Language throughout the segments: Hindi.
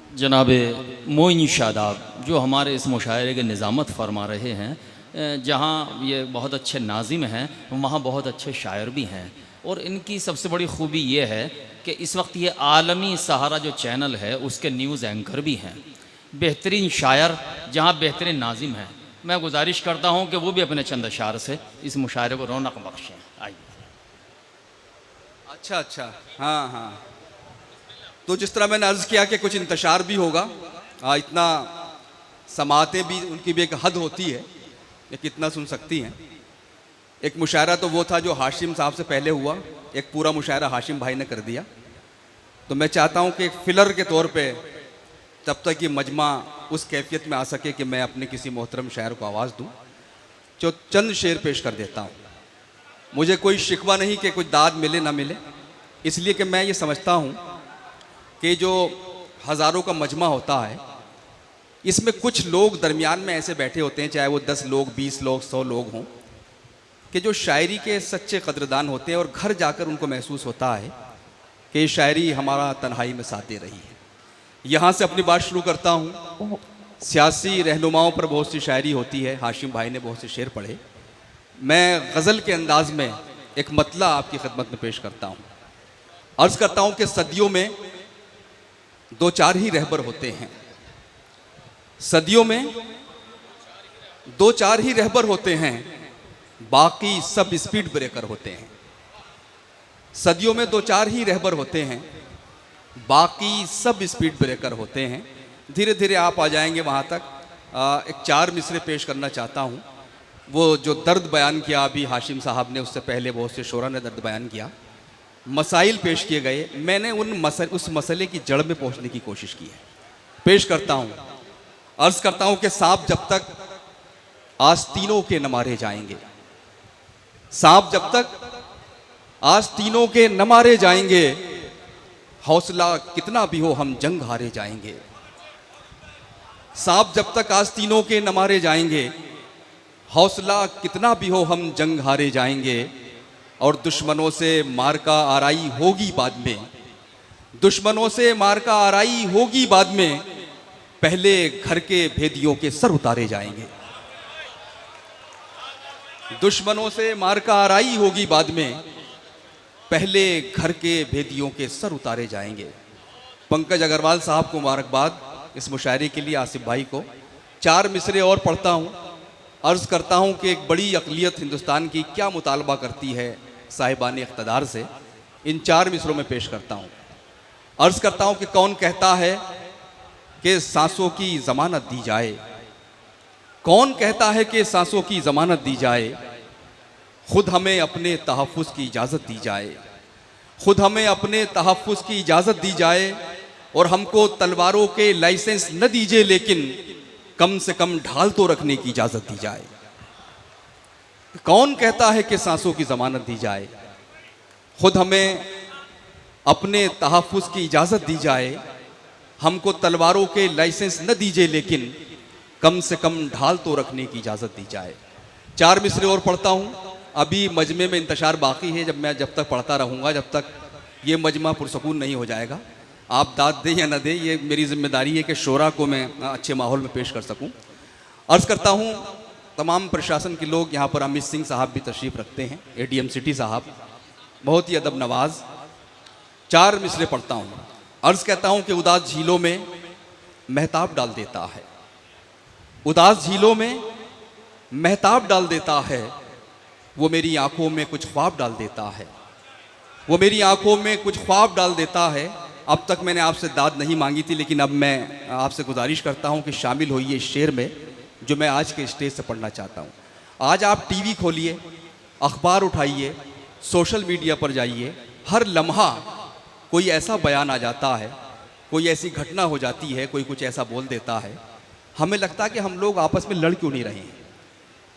जनाब मोइन शादाब जो हमारे इस मुशायरे के निज़ामत फरमा रहे हैं, जहाँ ये बहुत अच्छे नाज़िम हैं वहाँ बहुत अच्छे शायर भी हैं। और इनकी सबसे बड़ी ख़ूबी ये है कि इस वक्त ये आलमी सहारा जो चैनल है उसके न्यूज़ एंकर भी हैं। बेहतरीन शायर जहाँ बेहतरीन नाज़िम हैं। मैं गुजारिश करता हूँ कि वो भी अपने चंद अशार से इस मुशायरे को रौनक बख्शें। आइए। अच्छा अच्छा, हाँ हाँ। तो जिस तरह मैंने अर्ज़ किया कि कुछ इंतशार भी होगा, इतना समातें भी उनकी भी एक हद होती है कि कितना सुन सकती हैं। एक मुशायरा तो वो था जो हाशिम साहब से पहले हुआ, एक पूरा मुशायरा हाशिम भाई ने कर दिया। तो मैं चाहता हूँ कि एक फिलर के तौर पे तब तक ये मजमा उस कैफियत में आ सके कि मैं अपने किसी मोहतरम शायर को आवाज़ दूँ, जो चंद शेर पेश कर देता हूँ। मुझे कोई शिकवा नहीं कि कुछ दाद मिले ना मिले, इसलिए कि मैं ये समझता हूँ कि जो हज़ारों का मजमा होता है इसमें कुछ लोग दरमियान में ऐसे बैठे होते हैं, चाहे वो 10 लोग, 20 लोग, 100 लोग हों, कि जो शायरी के सच्चे कदरदान होते हैं और घर जाकर उनको महसूस होता है कि शायरी हमारा तन्हाई में साथ दे रही है। यहाँ से अपनी बात शुरू करता हूँ। सियासी रहनुमाओं पर बहुत सी शायरी होती है, हाशिम भाई ने बहुत से शेर पढ़े। मैं गज़ल के अंदाज में एक मतला आपकी खिदमत में पेश करता हूँ। अर्ज़ करता हूँ कि सदियों में दो चार ही रहबर होते हैं, सदियों में दो चार ही रहबर होते हैं, बाकी सब स्पीड ब्रेकर होते हैं। सदियों में दो चार ही रहबर होते हैं, बाकी सब स्पीड ब्रेकर होते हैं। धीरे धीरे आप आ जाएंगे वहाँ तक। एक 4 मिसरे पेश करना चाहता हूँ। वो जो दर्द बयान किया अभी हाशिम साहब ने, उससे पहले बहुत से शोरा ने दर्द बयान किया, मसाइल पेश किए गए। मैंने उस मसले की जड़ में पहुँचने की कोशिश की है। पेश करता हूँ। अर्ज़ करता हूँ कि सांप जब तक आस्तीनों के न मारे जाएंगे, सांप जब तक आस्तीनों के न मारे जाएंगे, हौसला कितना भी हो हम जंग हारे जाएंगे। सांप जब तक आस्तीनों के न मारे जाएंगे, हौसला कितना भी हो हम जंग हारे जाएंगे। और दुश्मनों से मार का आराई होगी बाद में, दुश्मनों से मार का आराई होगी बाद में, पहले घर के भेदियों के सर उतारे जाएंगे। दुश्मनों से मार का आराई होगी बाद में, पहले घर के भेदियों के सर उतारे जाएंगे। पंकज अग्रवाल साहब को मुबारकबाद इस मुशायरे के लिए, आसिफ भाई को। 4 मिसरे और पढ़ता हूँ। अर्ज़ करता हूँ कि एक बड़ी अक़लियत हिंदुस्तान की क्या मुतालबा करती है साहिबान इक़्तिदार से, इन 4 मिसरों में पेश करता हूँ। अर्ज़ करता हूँ कि कौन कहता है कि सांसों की ज़मानत दी जाए, कौन कहता है कि सांसों की ज़मानत दी जाए, खुद हमें अपने तहफ़्फ़ुज़ की इजाज़त दी जाए, खुद हमें अपने तहफ़्फ़ुज़ की इजाज़त दी जाए। और हमको तलवारों के लाइसेंस न दीजिए, लेकिन कम से कम ढाल तो रखने की इजाज़त दी जाए। कौन कहता है कि सांसों की ज़मानत दी जाए, खुद हमें अपने तहफ़्फ़ुज़ की इजाज़त दी जाए, हमको तलवारों के लाइसेंस न दीजिए, लेकिन कम से कम ढाल तो रखने की इजाज़त दी जाए। 4 मिसरे और पढ़ता हूँ। अभी मजमे में इंतशार बाकी है। जब तक पढ़ता रहूँगा, जब तक ये मजमा पुरसकून नहीं हो जाएगा। आप दाद दें या न दें, ये मेरी जिम्मेदारी है कि शोरा को मैं अच्छे माहौल में पेश कर सकूँ। अर्ज़ करता हूँ, तमाम प्रशासन के लोग यहाँ पर, अमित सिंह साहब भी तशरीफ़ रखते हैं, ADM सिटी साहब, बहुत ही अदब नवाज। 4 मिसरे पढ़ता हूँ। अर्ज़ कहता हूँ कि उदास झीलों में महताब डाल देता है, उदास झीलों में महताब डाल देता है, वो मेरी आंखों में कुछ ख्वाब डाल देता है, वो मेरी आंखों में कुछ ख्वाब डाल देता है। अब तक मैंने आपसे दाद नहीं मांगी थी, लेकिन अब मैं आपसे गुजारिश करता हूँ कि शामिल होइए इस शेर में जो मैं आज के स्टेज से पढ़ना चाहता हूँ। आज आप टीवी खोलिए, अखबार उठाइए, सोशल मीडिया पर जाइए, हर लम्हा कोई ऐसा बयान आ जाता है, कोई ऐसी घटना हो जाती है, कोई कुछ ऐसा बोल देता है, हमें लगता है कि हम लोग आपस में लड़ क्यों नहीं रहे हैं।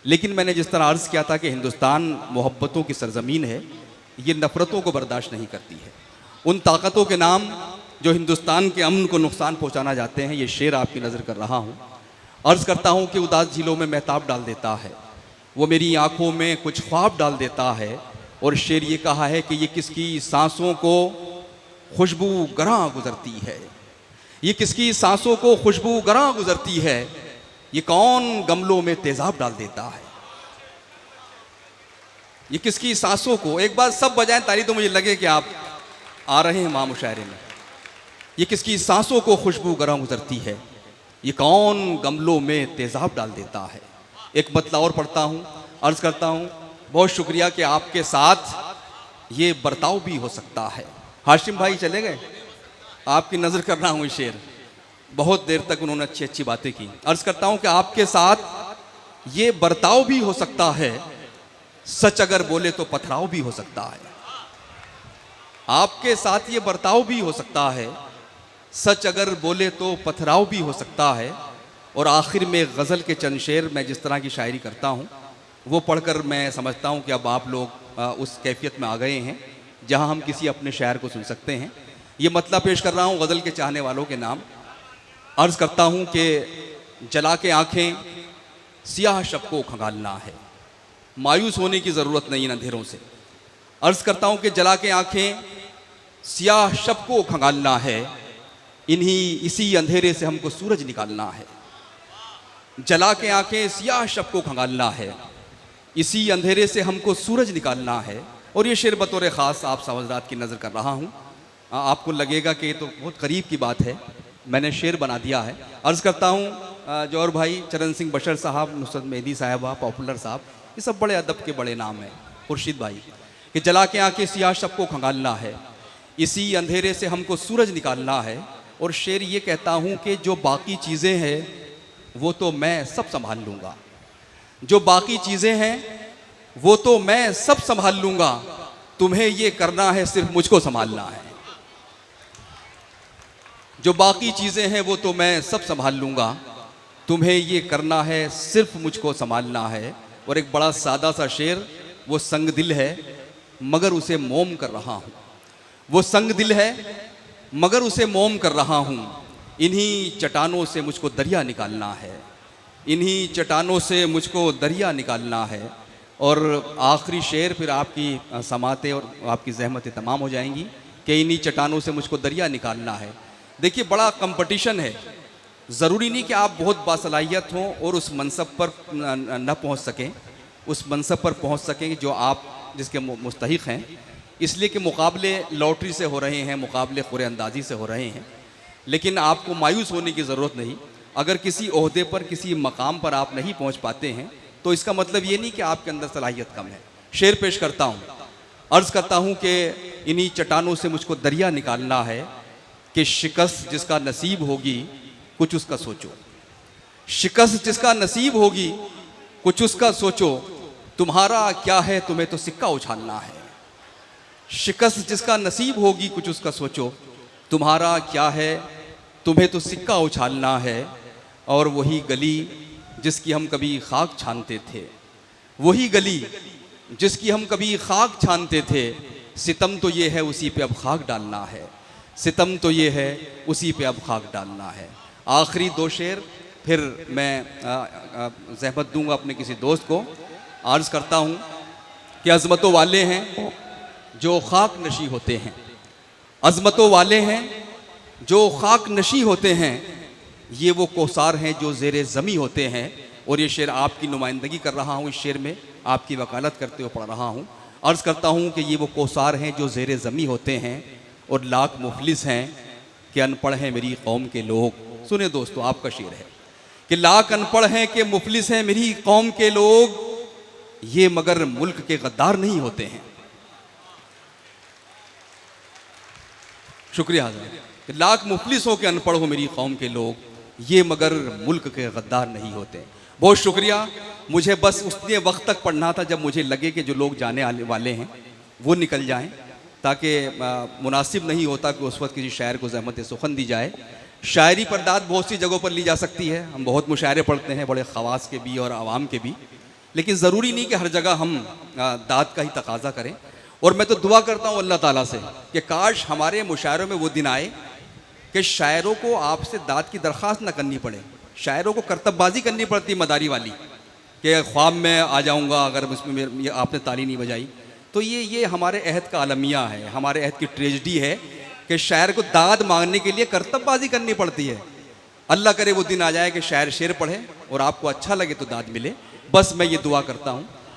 लेकिन मैंने जिस तरह अर्ज़ किया था कि हिंदुस्तान मोहब्बतों की सरज़मीन है, ये नफ़रतों को बर्दाश्त नहीं करती है। उन ताकतों के नाम जो हिंदुस्तान के अमन को नुकसान पहुंचाना चाहते हैं, ये शेर आपकी नज़र कर रहा हूँ। अर्ज़ करता हूँ कि उदास झीलों में महताब डाल देता है, वो मेरी आंखों में कुछ ख्वाब डाल देता है। और शेर ये कहा है कि ये किसकी सांसों को खुशबू गरां गुजरती है, ये किसकी सांसों को खुशबू गरां गुजरती है, ये कौन गमलों में तेजाब डाल देता है। ये किसकी सांसों को, एक बार सब बजाएं ताली तो मुझे लगे कि आप आ रहे हैं मां मुशायरे में। ये किसकी सांसों को खुशबू गरां गुजरती है, ये कौन गमलों में तेजाब डाल देता है। एक मतला और पढ़ता हूँ, अर्ज करता हूँ बहुत शुक्रिया कि आपके साथ ये बर्ताव भी हो सकता है। हाशिम भाई चले गए, आपकी नज़र कर रहा हूँ शेर, बहुत देर तक उन्होंने अच्छी अच्छी बातें की। अर्ज करता हूँ कि आपके साथ ये बर्ताव भी हो सकता है, सच अगर बोले तो पथराव भी हो सकता है। आपके साथ ये बर्ताव भी हो सकता है, सच अगर बोले तो पथराव भी हो सकता है। और आखिर में गज़ल के चंद शेर मैं जिस तरह की शायरी करता हूँ वो पढ़कर मैं समझता हूँ कि अब आप लोग उस कैफियत में आ गए हैं जहाँ हम किसी अपने शायर को सुन सकते हैं। ये मतलब पेश कर रहा हूँ गज़ल के चाहने वालों के नाम। अर्ज़ करता हूँ कि जला के आँखें सियाह शब को खंगालना है, मायूस होने की ज़रूरत नहीं इन अंधेरों से। अर्ज़ करता हूँ कि जला के आँखें सियाह शब को खंगालना है, इसी अंधेरे से हमको सूरज निकालना है। जला के आँखें सियाह शब को खंगालना है, इसी अंधेरे से हमको सूरज निकालना है। और ये शेर बतौर ख़ास आप सावजरात की नज़र कर रहा हूँ। आपको लगेगा कि ये तो बहुत करीब की बात है, मैंने शेर बना दिया है। अर्ज़ करता हूँ जौहर भाई, चरण सिंह बशर साहब, नुसरत मेहदी साहबा, पॉपुलर साहब, ये सब बड़े अदब के बड़े नाम हैं। खुर्शीद भाई कि जला के आँखें सियाह शब को खंगालना है, इसी अंधेरे से हमको सूरज निकालना है। और शेर ये कहता हूँ कि जो बाकी चीज़ें हैं वो तो मैं सब संभाल लूँगा, जो बाकी चीज़ें हैं वो तो मैं सब संभाल लूँगा, तुम्हें ये करना है सिर्फ मुझको संभालना है। जो बाकी चीज़ें हैं वो तो मैं सब संभाल लूँगा, तुम्हें ये करना है सिर्फ मुझको संभालना है। और एक बड़ा सादा सा शेर, वो संग दिल है मगर उसे मोम कर रहा हूँ, वो संग दिल है मगर उसे मोम कर रहा हूँ, इन्हीं चट्टानों से मुझको दरिया निकालना है, इन्हीं चट्टानों से मुझको दरिया निकालना है। और आखिरी शेर फिर आपकी समातें और आपकी जहमतें तमाम हो जाएंगी कि इन्हीं चट्टानों से मुझको दरिया निकालना है। देखिए बड़ा कंपटीशन है, ज़रूरी नहीं कि आप बहुत बासलाहियत हों और उस मनसब पर न पहुंच सकें, उस मनसब पर पहुंच सकें जो आप जिसके मुस्तहिक हैं। इसलिए कि मुकाबले लॉटरी से हो रहे हैं, मुकाबले खुरे अंदाजी से हो रहे हैं। लेकिन आपको मायूस होने की ज़रूरत नहीं। अगर किसी ओहदे पर, किसी मकाम पर आप नहीं पहुंच पाते हैं तो इसका मतलब ये नहीं कि आपके अंदर सलाहियत कम है। शेर पेश करता हूँ, अर्ज़ करता हूँ कि इन्हीं चट्टानों से मुझको दरिया निकालना है, कि शिकस्त जिसका नसीब होगी कुछ उसका सोचो, शिकस्त जिसका नसीब होगी कुछ उसका सोचो, तुम्हारा क्या है तुम्हें तो सिक्का उछालना है। शिकस्त जिसका नसीब होगी कुछ उसका सोचो, तुम्हारा क्या है तुम्हें तो सिक्का उछालना है। और वही गली जिसकी हम कभी खाक छानते थे, वही गली जिसकी हम कभी खाक छानते थे, सितम तो ये है उसी पे अब खाक डालना है, सितम तो ये है उसी पे अब खाक डालना है। आखिरी दो शेर फिर मैं ज़हमत दूंगा अपने किसी दोस्त को। अर्ज़ करता हूँ कि अज़मतों वाले हैं जो खाक नशी होते हैं, अज़मतों वाले हैं जो खाक नशी होते हैं, ये वो कोसार हैं जो ज़ेरे ज़मी होते हैं। और ये शेर आपकी नुमाइंदगी कर रहा हूँ, इस शेर में आपकी वकालत करते हुए पढ़ रहा हूँ। अर्ज़ करता हूँ कि ये वो कोसार हैं जो ज़ेरे ज़मी होते हैं, और लाख मुफलिस हैं कि अनपढ़ हैं मेरी कौम के लोग। सुने दोस्तों, आपका शेर है कि लाख अनपढ़ हैं कि मुफलिस हैं मेरी कौम के लोग, ये मगर मुल्क के गद्दार नहीं होते हैं। शुक्रिया हज़रत। लाख मुफलिस हो के अनपढ़ हो मेरी कौम के लोग, ये मगर मुल्क के गद्दार नहीं होते। बहुत शुक्रिया। मुझे बस उतने वक्त तक पढ़ना था जब मुझे लगे कि जो लोग जाने आने वाले हैं वो निकल जाएं, ताकि मुनासिब नहीं होता कि उस वक्त किसी शायर को ज़हमत सुखन दी जाए। शायरी पर दाद बहुत सी जगहों पर ली जा सकती है, हम बहुत मुशायरे पढ़ते हैं, बड़े ख़वास के भी और आवाम के भी, लेकिन ज़रूरी नहीं कि हर जगह हम दाद का ही तकाजा करें। और मैं तो दुआ करता हूँ अल्लाह ताला से कि काश हमारे मुशायरों में वो दिन आए कि शायरों को आपसे दाद की दरख्वास्त न करनी पड़े। शायरों को करतबबाजी करनी पड़ती मदारी वाली कि ख्वाब में आ जाऊँगा अगर उसमें आपने ताली नहीं बजाई। तो ये हमारे अहद का अलमिया है, हमारे अहद की ट्रेजडी है कि शायर को दाद मांगने के लिए करतबबाजी करनी पड़ती है। अल्लाह करे वो दिन आ जाए कि शायर शेर पढ़े और आपको अच्छा लगे तो दाद मिले। बस मैं ये दुआ करता हूँ